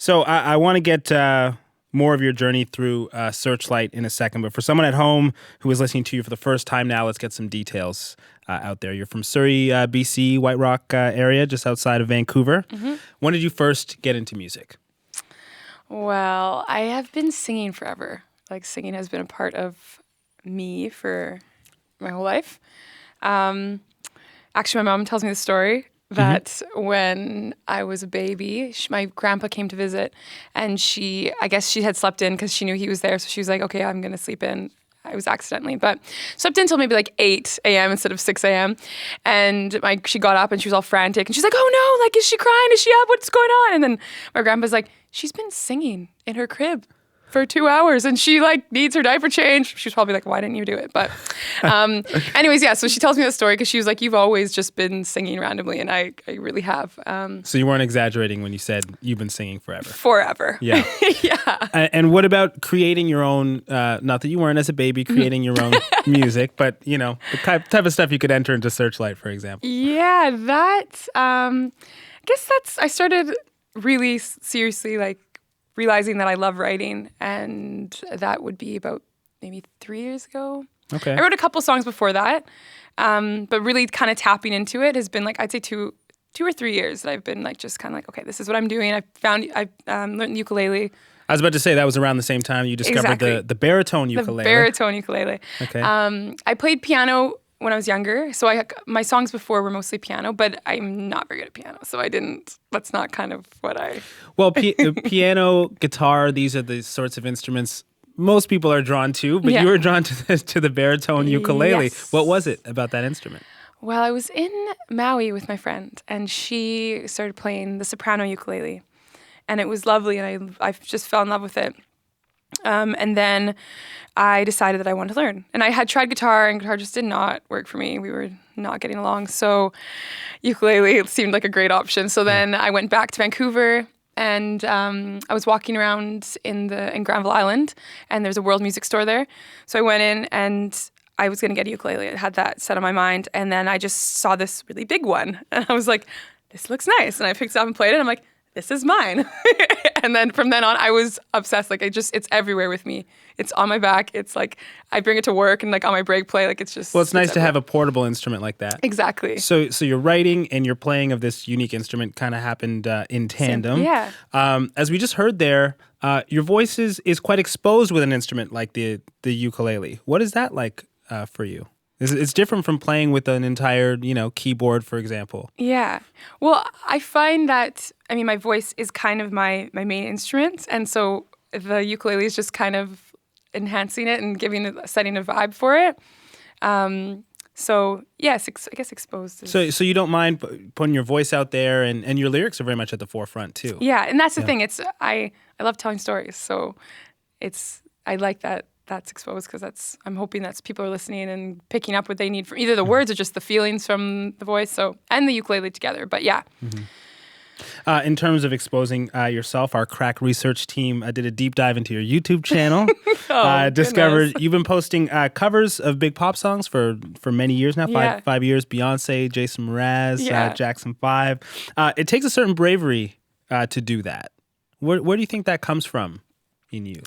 So I want to get more of your journey through Searchlight in a second. But for someone at home who is listening to you for the first time now, let's get some details out there. You're from Surrey, BC, White Rock area, just outside of Vancouver. Mm-hmm. When did you first get into music? Well, I have been singing forever. Like, singing has been a part of me for my whole life. Actually, my mom tells me the story that when I was a baby, my grandpa came to visit, and I guess she had slept in because she knew he was there. So she was like, okay, I'm going to sleep in. I was accidentally, but slept in until maybe like 8 a.m. instead of 6 a.m. And she got up and she was all frantic. And she's like, oh no, like, is she crying? Is she up? What's going on? And then my grandpa's like, she's been singing in her crib for 2 hours and she like needs her diaper change. She was probably like, why didn't you do it? But anyways, yeah, so she tells me that story because she was like, you've always just been singing randomly, and I really have. So you weren't exaggerating when you said you've been singing forever. Forever. Yeah. Yeah. And what about creating your own, not that you weren't as a baby creating your own music, but you know, the type of stuff you could enter into Searchlight, for example? Yeah, I started really seriously like realizing that I love writing, and that would be about maybe 3 years ago. Okay. I wrote a couple songs before that, but really kind of tapping into it has been like, I'd say two or 3 years that I've been like just kind of like, okay, this is what I'm doing. I learned the ukulele. I was about to say that was around the same time you discovered the baritone ukulele. The baritone ukulele. Okay. I played piano when I was younger, so my songs before were mostly piano, but I'm not very good at piano, so that's not kind of what I... Well, piano, guitar, these are the sorts of instruments most people are drawn to, but you were drawn to the baritone ukulele. Yes. What was it about that instrument? Well, I was in Maui with my friend, and she started playing the soprano ukulele, and it was lovely, and I just fell in love with it. And then I decided that I wanted to learn. And I had tried guitar, and guitar just did not work for me. We were not getting along. So ukulele seemed like a great option. So then I went back to Vancouver, and I was walking around in Granville Island, and there's a world music store there. So I went in, and I was going to get a ukulele. I had that set on my mind. And then I just saw this really big one. And I was like, this looks nice. And I picked it up and played it. And I'm like, this is mine. And then from then on, I was obsessed. Like, it's everywhere with me. It's on my back. It's like, I bring it to work and like on my break play. Like, it's just... Well, it's nice to have a portable instrument like that. Exactly. So your writing and your playing of this unique instrument kind of happened in tandem. Yeah. As we just heard there, your voice is quite exposed with an instrument like the ukulele. What is that like for you? It's different from playing with an entire, keyboard, for example. Yeah. Well, I find that, my voice is kind of my main instrument. And so the ukulele is just kind of enhancing it and setting a vibe for it. So, yes, I guess exposed. So you don't mind putting your voice out there, and your lyrics are very much at the forefront, too. Yeah, and that's the thing. I love telling stories. So I like that. That's exposed because I'm hoping that people are listening and picking up what they need from either the words or just the feelings from the voice. And the ukulele together. But yeah. Mm-hmm. In terms of exposing yourself, our crack research team did a deep dive into your YouTube channel. Discovered you've been posting covers of big pop songs for many years now. Five years. Beyonce, Jason Mraz, Jackson 5. It takes a certain bravery to do that. Where do you think that comes from in you?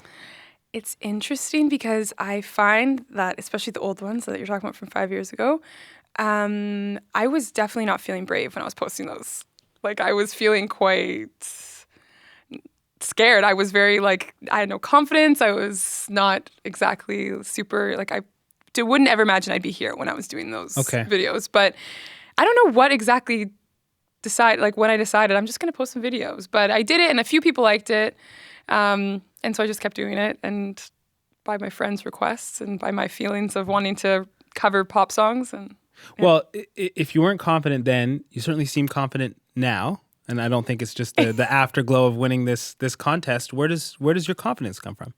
It's interesting because I find that, especially the old ones that you're talking about from 5 years ago, I was definitely not feeling brave when I was posting those. Like, I was feeling quite scared. I was very, I had no confidence. I was not exactly super, I wouldn't ever imagine I'd be here when I was doing those videos. But I don't know what exactly when I decided I'm just going to post some videos. But I did it, and a few people liked it. And so I just kept doing it, and by my friends' requests and by my feelings of wanting to cover pop songs. And Well, if you weren't confident then, you certainly seem confident now. And I don't think it's just the afterglow of winning this contest. Where does your confidence come from?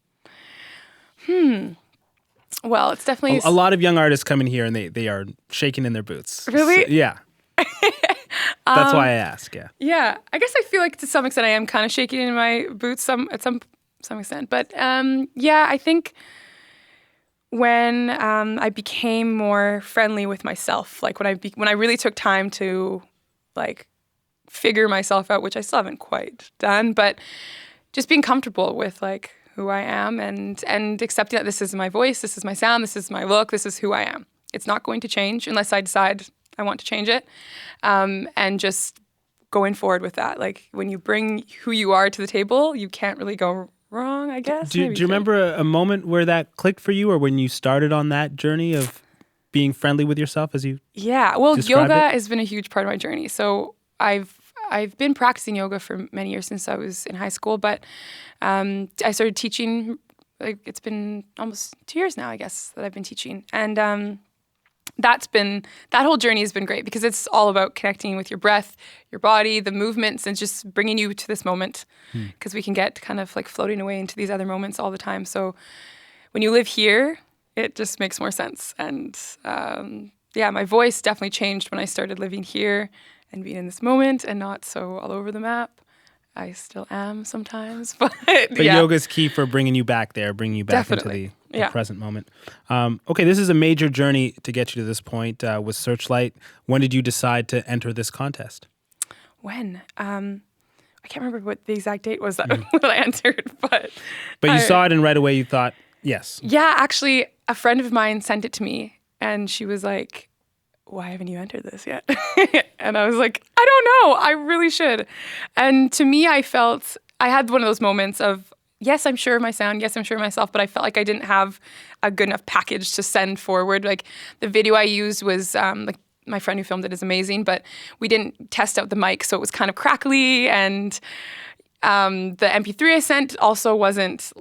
Well, it's definitely... A lot of young artists come in here and they are shaking in their boots. Really? So, yeah. That's why I ask, yeah. Yeah. I guess I feel like to some extent I am kind of shaking in my boots at some extent. But I think when I became more friendly with myself, like when I really took time to figure myself out, which I still haven't quite done, but just being comfortable with like who I am and accepting that this is my voice, this is my sound, this is my look, this is who I am. It's not going to change unless I decide I want to change it. And just going forward with that. Like when you bring who you are to the table, you can't really go wrong, I guess. Do you remember a moment where that clicked for you, or when you started on that journey of being friendly with yourself as you well, described yoga it? has been a huge part of my journey. So I've been practicing yoga for many years since I was in high school, but I started teaching, like it's been almost 2 years now, I guess, that I've been teaching. And that whole journey has been great because it's all about connecting with your breath, your body, the movements, and just bringing you to this moment, because we can get kind of like floating away into these other moments all the time. So when you live here, it just makes more sense. And my voice definitely changed when I started living here and being in this moment and not so all over the map. I still am sometimes, but yoga's key for bringing you back there, bringing you back Definitely. into the present moment. Okay, this is a major journey to get you to this point with Searchlight. When did you decide to enter this contest? When? I can't remember what the exact date was that when I entered, but you saw it and right away you thought, yes. Yeah, actually, a friend of mine sent it to me, and she was like, why haven't you entered this yet? And I was like, I don't know. I really should. And to me, I had one of those moments of, yes, I'm sure of my sound. Yes, I'm sure of myself. But I felt like I didn't have a good enough package to send forward. Like the video I used was, like my friend who filmed it is amazing, but we didn't test out the mic. So it was kind of crackly. And the MP3 I sent also wasn't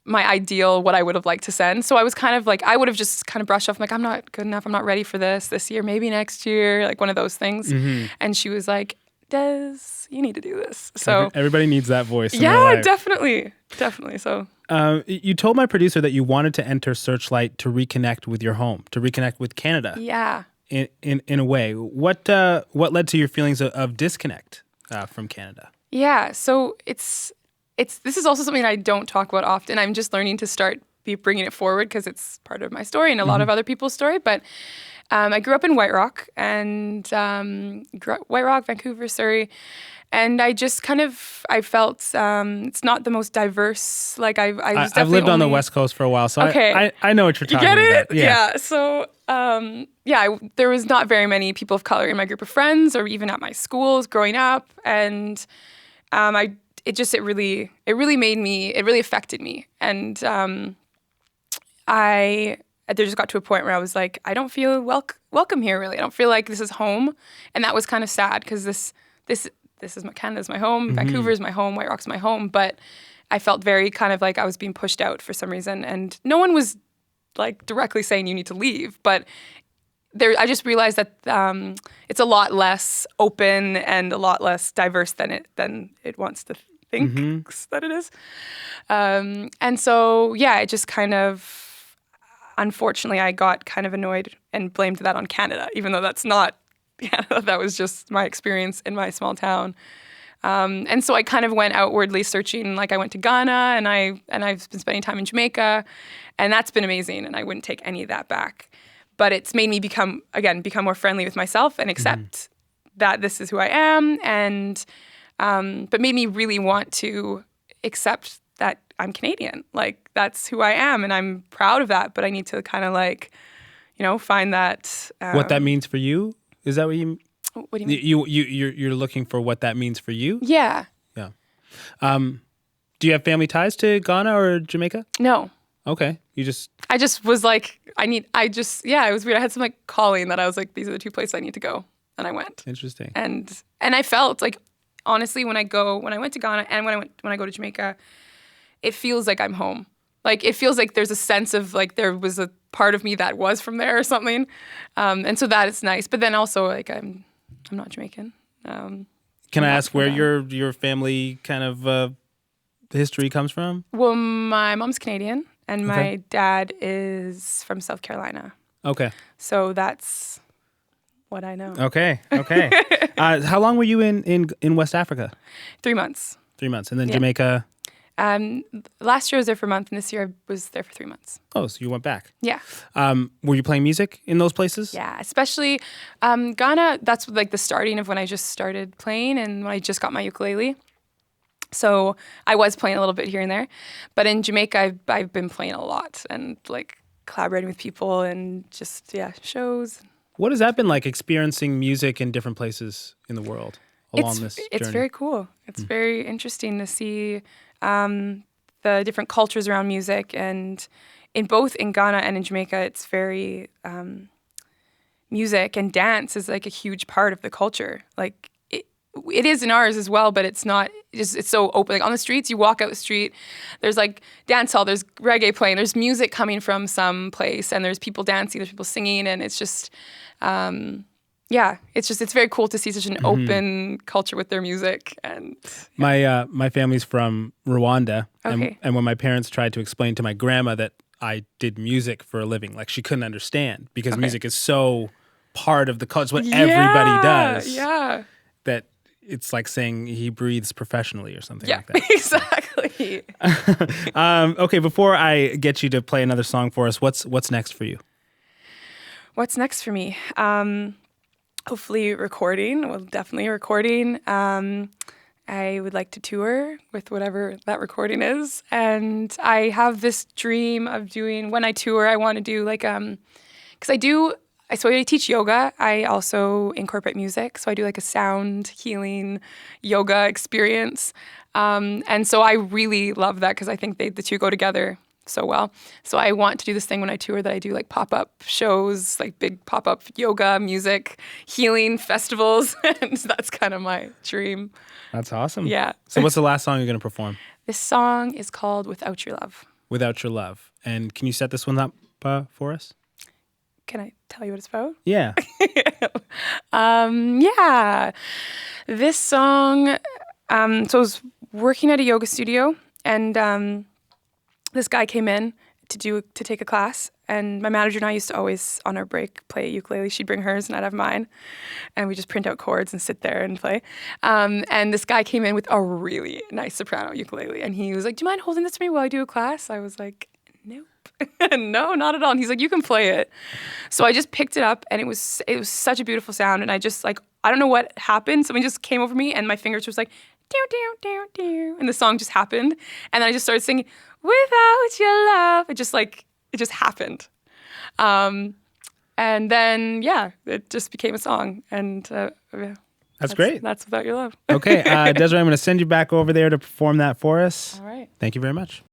my ideal, what I would have liked to send. So I was kind of like, I would have just kind of brushed off, like, I'm not good enough. I'm not ready for this year, maybe next year, like one of those things. And she was like, Des, you need to do this. So everybody needs that voice. Yeah, definitely. So you told my producer that you wanted to enter Searchlight to reconnect with your home, to reconnect with Canada. Yeah. In a way. What led to your feelings of disconnect from Canada? Yeah, so this is also something I don't talk about often. I'm just learning to start bringing it forward because it's part of my story and a lot of other people's story. But I grew up in White Rock, Vancouver, Surrey. And I just I felt it's not the most diverse. Like I've lived on the West Coast for a while, so okay. I know what you're talking about. You get it? Yeah. So there was not very many people of color in my group of friends or even at my schools growing up, and it really affected me, and I just got to a point where I was like, I don't feel welcome here. Really, I don't feel like this is home, and that was kind of sad because this is Canada's my home, Vancouver's my home, White Rock's my home, but I felt very kind of like I was being pushed out for some reason, and no one was like directly saying you need to leave, but I just realized that it's a lot less open and a lot less diverse than it wants to think that it is. And so, yeah, it just kind of, unfortunately, I got kind of annoyed and blamed that on Canada, even though that's not Canada. That was just my experience in my small town. And so I kind of went outwardly searching. Like I went to Ghana and I've been spending time in Jamaica, and that's been amazing. And I wouldn't take any of that back. But it's made me become more friendly with myself and accept that this is who I am, and but made me really want to accept that I'm Canadian. Like that's who I am, and I'm proud of that. But I need to kind of like, find that. What that means for you? Is that what you? What do you mean? You're looking for what that means for you? Yeah. Yeah. Do you have family ties to Ghana or Jamaica? No. Okay. I just was like, it was weird. I had some like calling that I was like, these are the two places I need to go. And I went. Interesting. And I felt like, honestly, when I went to Ghana and when I go to Jamaica, it feels like I'm home. Like it feels like there's a sense of like there was a part of me that was from there or something. And so that is nice. But then also like I'm not Jamaican. Can I ask where your family kind of history comes from? Well, my mom's Canadian. And my dad is from South Carolina. Okay. So that's what I know. Okay. How long were you in West Africa? 3 months. 3 months. And then Jamaica? Last year I was there for a month, and this year I was there for 3 months. Oh, so you went back. Yeah. Were you playing music in those places? Yeah, especially Ghana. That's like the starting of when I just started playing and when I just got my ukulele. So I was playing a little bit here and there, but in Jamaica, I've been playing a lot and like collaborating with people and just shows. What has that been like, experiencing music in different places in the world along this journey? It's very cool. It's very interesting to see the different cultures around music, and in both in Ghana and in Jamaica, it's very music and dance is like a huge part of the culture. Like it is in ours as well, but it's not. It's so open. Like on the streets, you walk out the street, there's like dance hall, there's reggae playing, there's music coming from some place, and there's people dancing, there's people singing, and it's just. It's very cool to see such an open culture with their music. And my family's from Rwanda, Okay. and when my parents tried to explain to my grandma that I did music for a living, like she couldn't understand because music is so part of the culture, what everybody does. Yeah. That it's like saying he breathes professionally or something like that. Exactly. Okay, before I get you to play another song for us, what's next for you? What's next for me? Hopefully recording. Well, definitely recording. I would like to tour with whatever that recording is. And I have this dream of doing, when I tour, I want to do like, because I teach yoga. I also incorporate music. So I do like a sound healing yoga experience. And so I really love that because I think the two go together so well. So I want to do this thing when I tour that I do like pop-up shows, like big pop-up yoga, music, healing festivals. And that's kind of my dream. That's awesome. Yeah. So what's the last song you're going to perform? This song is called Without Your Love. Without Your Love. And can you set this one up for us? Can I tell you what it's about? Yeah. Yeah. This song, so I was working at a yoga studio, and this guy came in to take a class, and my manager and I used to always, on our break, play ukulele. She'd bring hers and I'd have mine, and we just print out chords and sit there and play. And this guy came in with a really nice soprano ukulele, and he was like, "Do you mind holding this for me while I do a class?" I was like, "Nope." No, not at all. And he's like, "You can play it." So I just picked it up, and it was such a beautiful sound, and I just like, I don't know what happened. Something just came over me, and my fingers was like, "Dow, dow, dow, dow," and the song just happened, and then I just started singing "Without Your Love." It just happened, and then it just became a song, and That's great. That's Without Your Love. Okay, Desiree, I'm going to send you back over there to perform that for us. All right. Thank you very much.